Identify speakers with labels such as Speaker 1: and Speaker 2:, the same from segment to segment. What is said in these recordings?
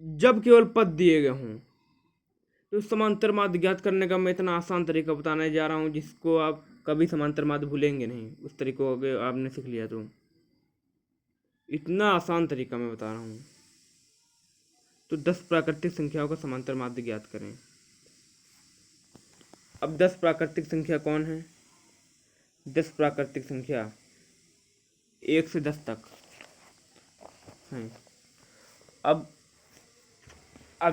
Speaker 1: जब केवल पद दिए गए हों। तो समांतर माध्य ज्ञात करने का मैं इतना आसान तरीका बताने जा रहा हूँ जिसको आप कभी समांतर माध्य भूलेंगे नहीं, उस तरीके को अगर आपने सीख लिया तो। इतना आसान तरीका मैं बता रहा हूँ। तो 10 प्राकृतिक संख्याओं का समांतर माध्य ज्ञात करें। अब 10 प्राकृतिक संख्या कौन है? 10 प्राकृतिक संख्या 1 से 10 तक हैं। अब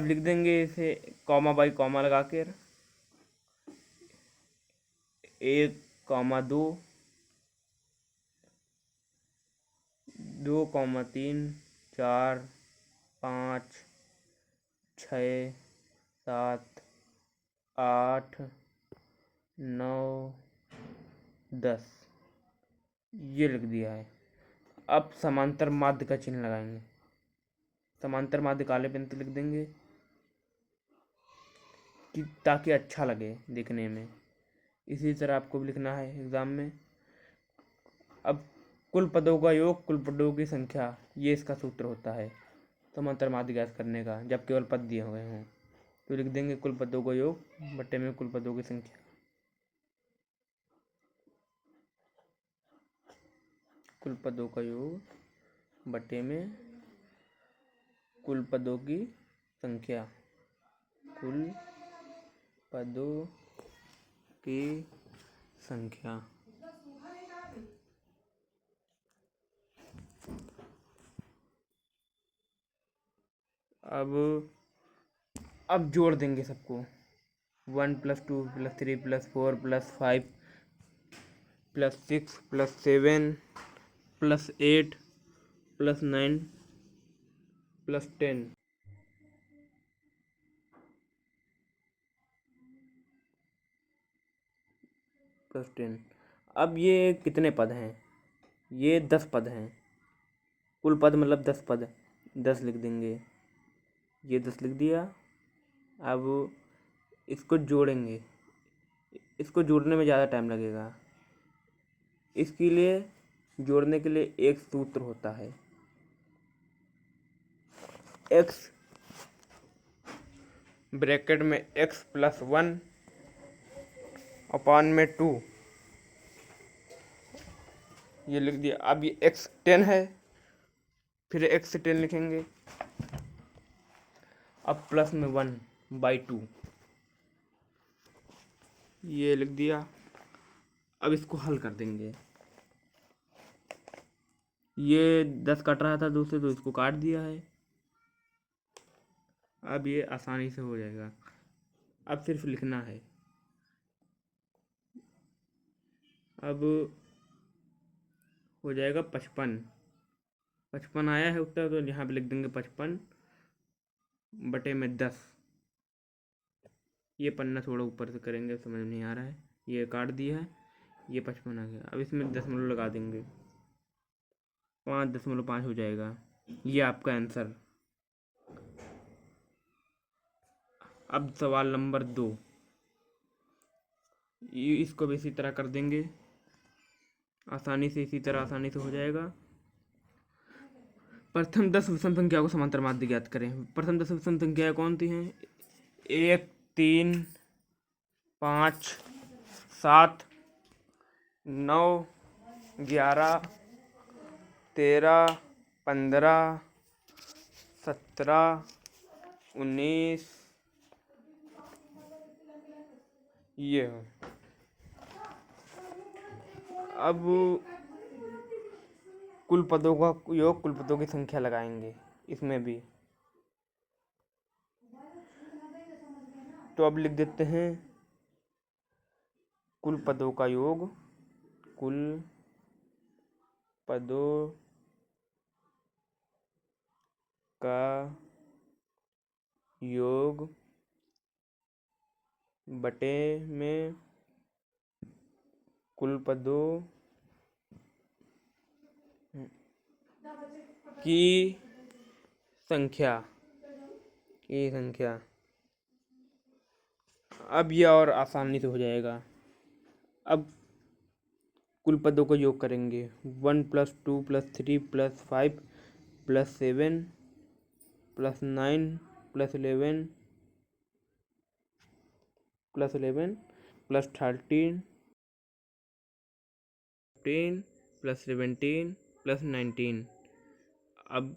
Speaker 1: लिख देंगे इसे कॉमा बाई कॉमा लगा कर, 1, 2, 2, 3, 4, 5, 6, 7, 8, 9, 10 ये लिख दिया है। अब समांतर माध्य का चिन्ह लगाएंगे। समांतर माध्य काले पेन से लिख देंगे कि ताकि अच्छा लगे देखने में। इसी तरह आपको भी लिखना है एग्जाम में। अब कुल पदों का योग कुल पदों की संख्या, ये इसका सूत्र होता है समांतर माध्य ज्ञात करने का जब केवल पद दिए हुए हों। तो लिख देंगे कुल पदों का योग बट्टे में कुल पदों की संख्या। कुल पदों का योग बट्टे में कुल पदों की संख्या। कुल पदों की संख्या। अब जोड़ देंगे सबको। 1 + 2 + 3 + 4 + 5 + 6 + 7 + 8 + 9 + 10 + 10। अब ये कितने पद हैं? ये 10 पद हैं। कुल पद मतलब 10 पद, 10 लिख देंगे। ये 10 लिख दिया। अब इसको जोड़ेंगे। इसको जोड़ने में ज़्यादा टाइम लगेगा। इसके लिए जोड़ने के लिए एक सूत्र होता है, x ब्रैकेट में x + 1 अपान में 2, ये लिख दिया। अब ये x 10 है, फिर x से 10 लिखेंगे। अब प्लस में 1/2 ये लिख दिया। अब इसको हल कर देंगे। ये 10 कट रहा था दूसरे, तो इसको काट दिया है। अब ये आसानी से हो जाएगा। अब सिर्फ लिखना है। अब हो जाएगा 55। 55 आया है उत्तर, तो यहाँ पे लिख देंगे 55 बटे में 10। ये पन्ना थोड़ा ऊपर से करेंगे, समझ नहीं आ रहा है। ये काट दिया है, ये 55 आ गया। अब इसमें दशमलव लगा देंगे, 5.5 हो जाएगा। ये आपका आंसर। अब सवाल नंबर 2, इसको भी इसी तरह कर देंगे आसानी से। इसी तरह आसानी से हो जाएगा। प्रथम 10 विषम संख्या को समांतर माध्य ज्ञात करें। प्रथम 10 विषम संख्या कौन सी हैं? 1, 3, 5, 7, 9, 11, 13, 15, 17, 19 ये हो। अब कुल पदों का योग कुल पदों की संख्या लगाएंगे इसमें भी। तो अब लिख देते हैं कुल पदों का योग कुल पदों का योग बटे में कुल पदों की संख्या अब यह और आसानी से हो जाएगा। अब कुल पदों का योग करेंगे। 1 + 2 + 3 + 5 + 7 +9 +11 +11 +13 15 +17 +19। अब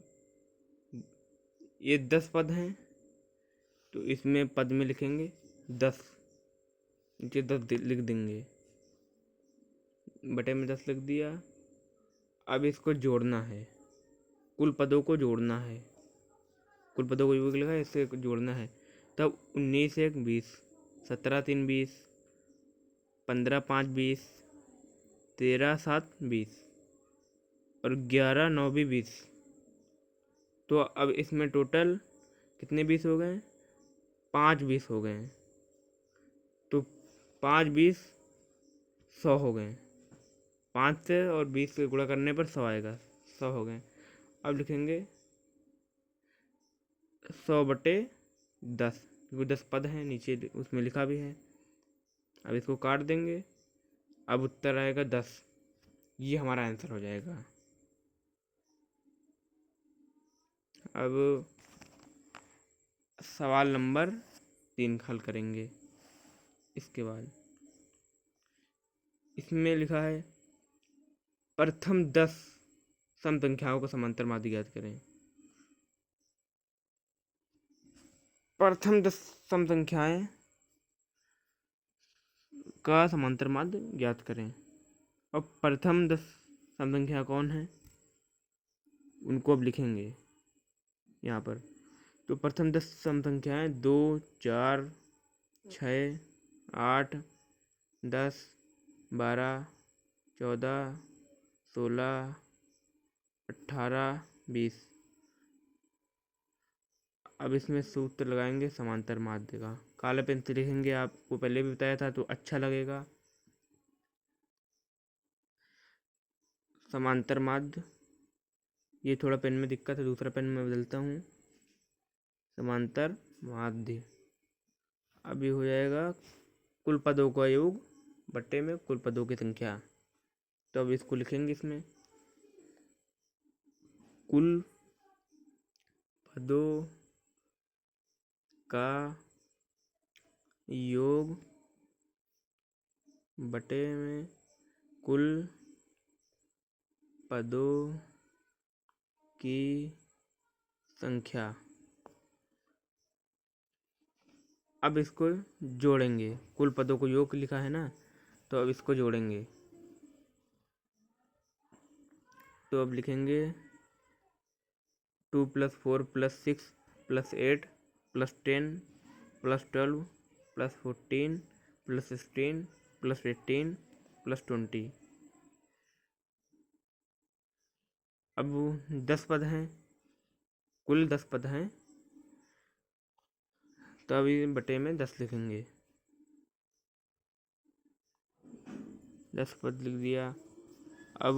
Speaker 1: ये 10 पद हैं, तो इसमें पद में लिखेंगे 10, नीचे 10 लिख देंगे, बटे में 10 लिख दिया। अब इसको जोड़ना है, कुल पदों को जोड़ना है, कुल पदों को योग लिखा है, इससे जोड़ना है। तब 19 1 20, 17 3 20, 15 5 20, 13 7 20 और 11 9 भी 20। तो अब इसमें टोटल कितने 20 हो गए? 5 20 हो गए। तो 5 20 100 हो गए। 5 से और 20 से गुणा करने पर 100 आएगा, 100 हो गए। अब लिखेंगे 100/10, क्योंकि 10 पद हैं, नीचे उसमें लिखा भी है। अब इसको काट देंगे, अब उत्तर आएगा 10। ये हमारा आंसर हो जाएगा। अब सवाल नंबर 3 हल करेंगे। इसके बाद इसमें लिखा है प्रथम 10 सम संख्याओं को समांतर माध्य ज्ञात करें। प्रथम 10 सम संख्याएं का समांतर माध्य ज्ञात करें। अब प्रथम 10 सम संख्या कौन है, उनको अब लिखेंगे यहाँ पर। तो प्रथम 10 सम संख्याएं 2 4 6 8 10 12 14 16 18 20। अब इसमें सूत्र लगाएंगे समांतर माध्य का। काले पेन से लिखेंगे, आपको पहले भी बताया था तो अच्छा लगेगा। समांतर माध्य, ये थोड़ा पेन में दिक्कत है, दूसरा पेन में बदलता हूँ। समांतर माध्य अब ये हो जाएगा कुल पदों का योग बट्टे में कुल पदों की संख्या। तो अब इसको लिखेंगे, इसमें कुल पदों का योग बटे में कुल पदों की संख्या। अब इसको जोड़ेंगे, कुल पदों को योग लिखा है ना, तो अब इसको जोड़ेंगे। तो अब लिखेंगे 2 + 4 + 6 + 8 + 10 + 12 + 14 + 16 + 18 + 20। अब 10 पद हैं, कुल 10 पद हैं, तो अभी बटे में 10 लिखेंगे। 10 पद लिख दिया। अब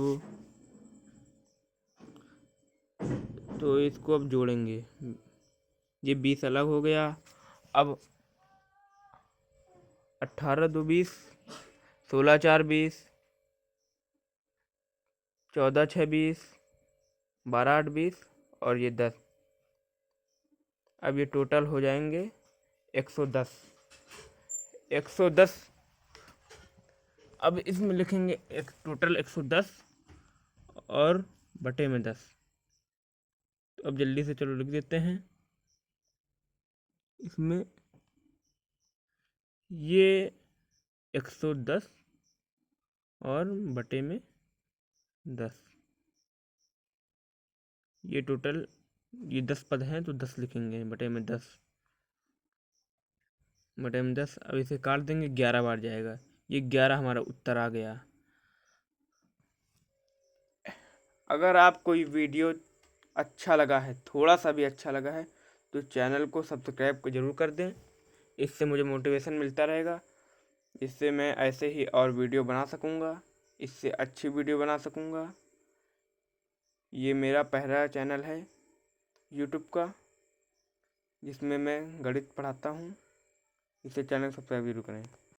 Speaker 1: तो इसको अब जोड़ेंगे, ये 20 अलग हो गया। अब 18 2 20, 16 4 20, 14 6 20, 12 8 20 और ये 10। अब ये टोटल हो जाएंगे 110। 110 अब इसमें लिखेंगे एक टोटल 110 और बटे में 10। तो अब जल्दी से चलो लिख देते हैं इसमें, ये 110 और बटे में 10। ये टोटल, ये 10 पद हैं तो 10 लिखेंगे, बटे में 10, बटे में 10। अब इसे काट देंगे, 11 बार जाएगा, ये 11 हमारा उत्तर आ गया। अगर आपको ये वीडियो अच्छा लगा है, थोड़ा सा भी अच्छा लगा है, तो चैनल को सब्सक्राइब ज़रूर कर दें। इससे मुझे मोटिवेशन मिलता रहेगा, इससे मैं ऐसे ही और वीडियो बना सकूँगा, इससे अच्छी वीडियो बना सकूँगा। ये मेरा पहला चैनल है यूट्यूब का, जिसमें मैं गणित पढ़ाता हूँ। इसे चैनल सब्सक्राइब जरूर करें।